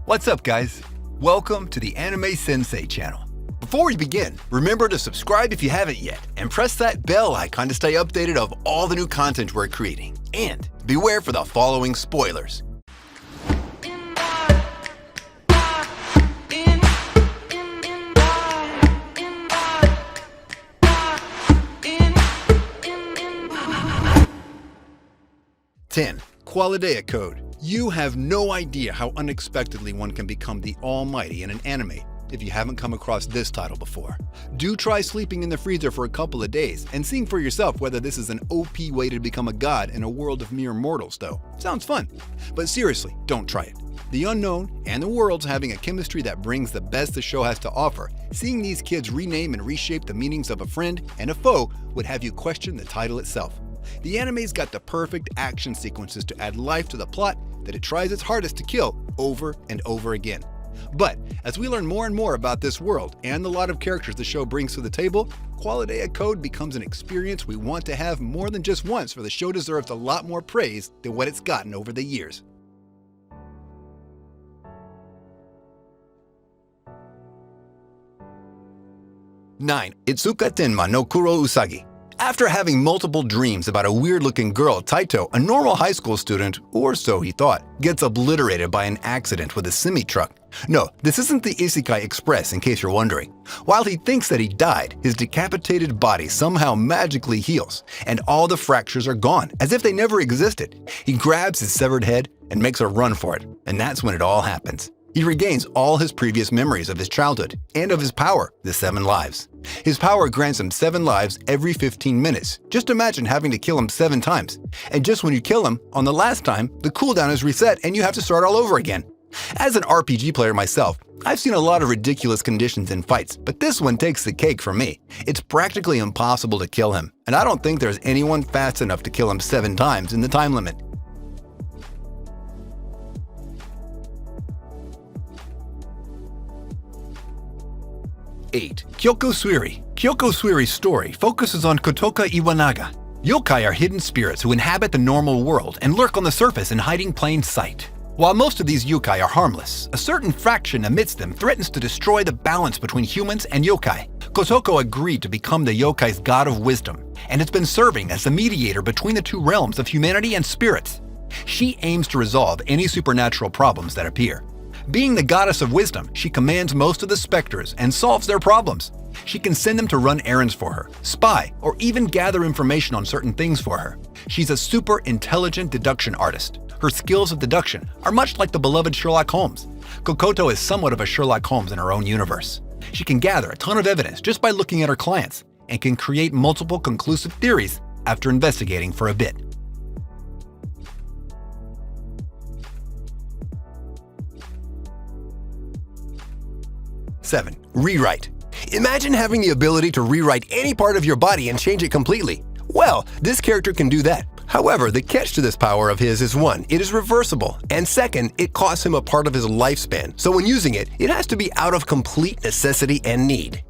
What's up, guys? Welcome to the Anime Sensei channel. Before we begin, remember to subscribe if you haven't yet, and press that bell icon to stay updated of all the new content we're creating. And beware for the following spoilers. Ten, Qualidea Code. You have no idea how unexpectedly one can become the almighty in an anime if you haven't come across this title before. Do try sleeping in the freezer for a couple of days and seeing for yourself whether this is an OP way to become a god in a world of mere mortals though. Sounds fun. But seriously, don't try it. The unknown and the worlds having a chemistry that brings the best the show has to offer, seeing these kids rename and reshape the meanings of a friend and a foe would have you question the title itself. The anime's got the perfect action sequences to add life to the plot that it tries its hardest to kill over and over again. But as we learn more and more about this world and the lot of characters the show brings to the table, Qualidea Code becomes an experience we want to have more than just once, for the show deserves a lot more praise than what it's gotten over the years. Nine, Itsuka Tenma no Kuro Usagi. After having multiple dreams about a weird-looking girl, Taito, a normal high school student, or so he thought, gets obliterated by an accident with a semi-truck. No, this isn't the Isekai Express, in case you're wondering. While he thinks that he died, his decapitated body somehow magically heals, and all the fractures are gone, as if they never existed. He grabs his severed head and makes a run for it, and that's when it all happens. He regains all his previous memories of his childhood and of his power, the 7 lives. His power grants him 7 lives every 15 minutes. Just imagine having to kill him 7 times. And just when you kill him, on the last time, the cooldown is reset and you have to start all over again. As an RPG player myself, I've seen a lot of ridiculous conditions in fights, but this one takes the cake for me. It's practically impossible to kill him, and I don't think there's anyone fast enough to kill him 7 times in the time limit. 8. Kyoko Suiri. Kyoko Suiri's story focuses on Kotoka Iwanaga. Yokai are hidden spirits who inhabit the normal world and lurk on the surface in hiding plain sight. While most of these yokai are harmless, a certain fraction amidst them threatens to destroy the balance between humans and yokai. Kotoko agreed to become the yokai's god of wisdom, and has been serving as the mediator between the two realms of humanity and spirits. She aims to resolve any supernatural problems that appear. Being the goddess of wisdom, she commands most of the specters and solves their problems. She can send them to run errands for her, spy, or even gather information on certain things for her. She's a super intelligent deduction artist. Her skills of deduction are much like the beloved Sherlock Holmes. Kokoto is somewhat of a Sherlock Holmes in her own universe. She can gather a ton of evidence just by looking at her clients, and can create multiple conclusive theories after investigating for a bit. 7. Rewrite. Imagine having the ability to rewrite any part of your body and change it completely. Well, this character can do that. However, the catch to this power of his is 1, it is reversible, and 2, it costs him a part of his lifespan, so when using it, it has to be out of complete necessity and need.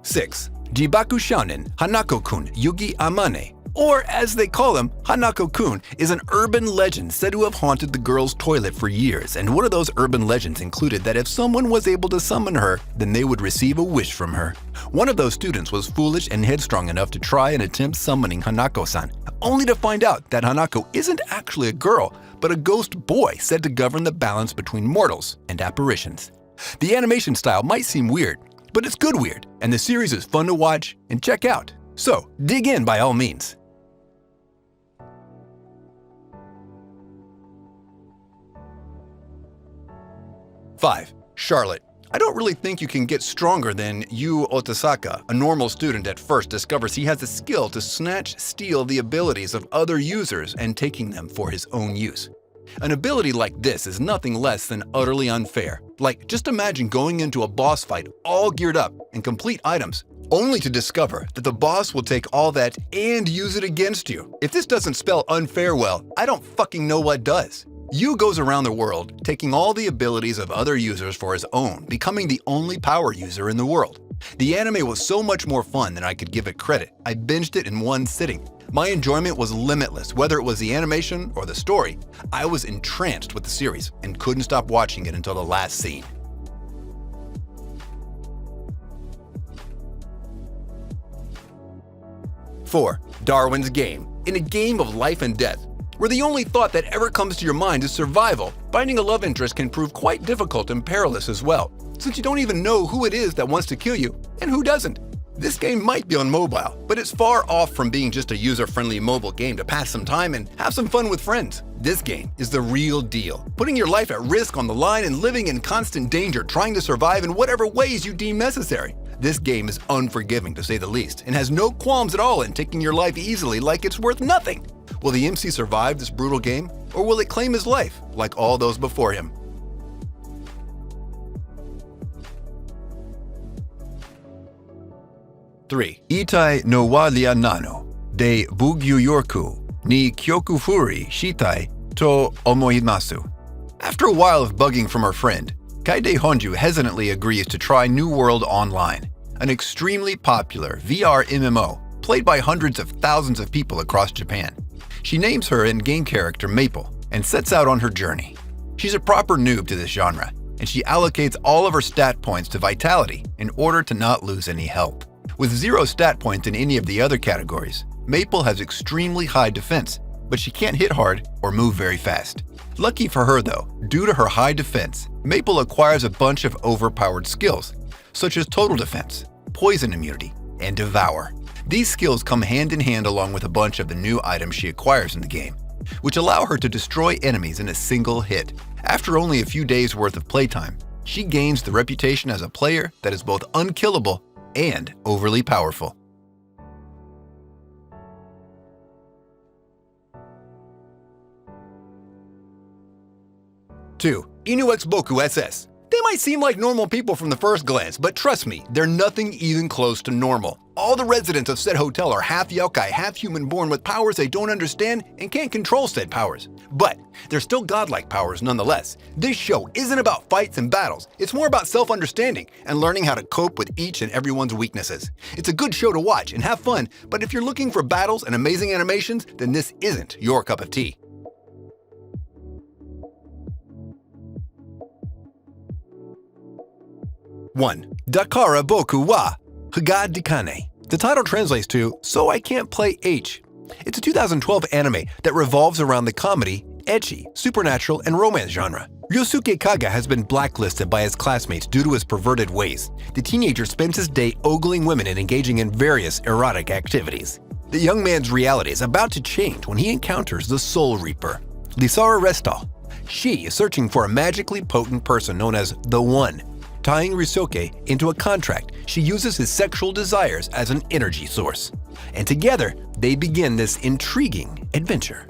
6. Jibaku Shounen Hanako-kun Yugi Amane, or as they call him, Hanako-kun, is an urban legend said to have haunted the girl's toilet for years, and one of those urban legends included that if someone was able to summon her, then they would receive a wish from her. One of those students was foolish and headstrong enough to try and attempt summoning Hanako-san, only to find out that Hanako isn't actually a girl, but a ghost boy said to govern the balance between mortals and apparitions. The animation style might seem weird, but it's good weird, and the series is fun to watch and check out. So, dig in by all means. 5. Charlotte. I don't really think you can get stronger than Yu Otasaka. A normal student at first discovers he has the skill to steal the abilities of other users and taking them for his own use. An ability like this is nothing less than utterly unfair. Like, just imagine going into a boss fight all geared up and complete items, only to discover that the boss will take all that and use it against you. If this doesn't spell unfair well, I don't fucking know what does. Yu goes around the world, taking all the abilities of other users for his own, becoming the only power user in the world. The anime was so much more fun than I could give it credit. I binged it in one sitting. My enjoyment was limitless, whether it was the animation or the story. I was entranced with the series and couldn't stop watching it until the last scene. 4. Darwin's Game. In a game of life and death, where the only thought that ever comes to your mind is survival, finding a love interest can prove quite difficult and perilous as well, since you don't even know who it is that wants to kill you and who doesn't. This game might be on mobile, but it's far off from being just a user-friendly mobile game to pass some time and have some fun with friends. This game is the real deal, putting your life at risk on the line and living in constant danger, trying to survive in whatever ways you deem necessary. This game is unforgiving to say the least, and has no qualms at all in taking your life easily like it's worth nothing. Will the MC survive this brutal game, or will it claim his life like all those before him? 3. Itai no wa nano de Bugyu-yorku ni Kyokufuri shitai to omoimasu. After a while of bugging from her friend, Kaide Honju hesitantly agrees to try New World Online, an extremely popular VR MMO played by hundreds of thousands of people across Japan. She names her in-game character Maple and sets out on her journey. She's a proper noob to this genre, and she allocates all of her stat points to Vitality in order to not lose any health. With 0 stat points in any of the other categories, Maple has extremely high defense, but she can't hit hard or move very fast. Lucky for her though, due to her high defense, Maple acquires a bunch of overpowered skills, such as Total Defense, Poison Immunity, and Devour. These skills come hand in hand along with a bunch of the new items she acquires in the game, which allow her to destroy enemies in a single hit. After only a few days worth of playtime, she gains the reputation as a player that is both unkillable and overly powerful. 2. Inu x Boku SS. They might seem like normal people from the first glance, but trust me, they're nothing even close to normal. All the residents of said hotel are half yokai, half human born with powers they don't understand and can't control said powers. But they're still godlike powers nonetheless. This show isn't about fights and battles, it's more about self-understanding and learning how to cope with each and everyone's weaknesses. It's a good show to watch and have fun, but if you're looking for battles and amazing animations, then this isn't your cup of tea. 1. Dakara Boku wa Haga Dikane. The title translates to So I Can't Play H. It's a 2012 anime that revolves around the comedy, ecchi, supernatural, and romance genre. Ryosuke Kaga has been blacklisted by his classmates due to his perverted ways. The teenager spends his day ogling women and engaging in various erotic activities. The young man's reality is about to change when he encounters the Soul Reaper, Lisara Restal. She is searching for a magically potent person known as the One. Tying Ryosuke into a contract, she uses his sexual desires as an energy source. And together, they begin this intriguing adventure.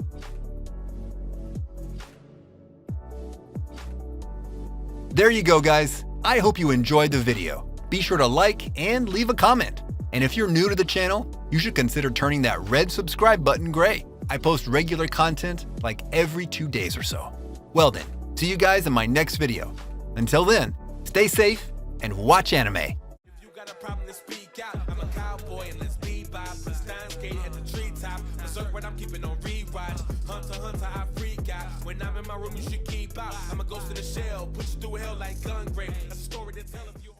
There you go, guys. I hope you enjoyed the video. Be sure to like and leave a comment. And if you're new to the channel, you should consider turning that red subscribe button gray. I post regular content like every 2 days or so. Well then, see you guys in my next video. Until then, stay safe and watch anime. If you got a problem to speak out, I'm a cowboy and let's bebop. The Steins Gate at the treetop. Berserk what I'm keeping on rewatch. Hunter, I freak out. When I'm in my room, you should keep out. I'm a ghost in the shell, push you through hell like gun grave. That's a story to tell if you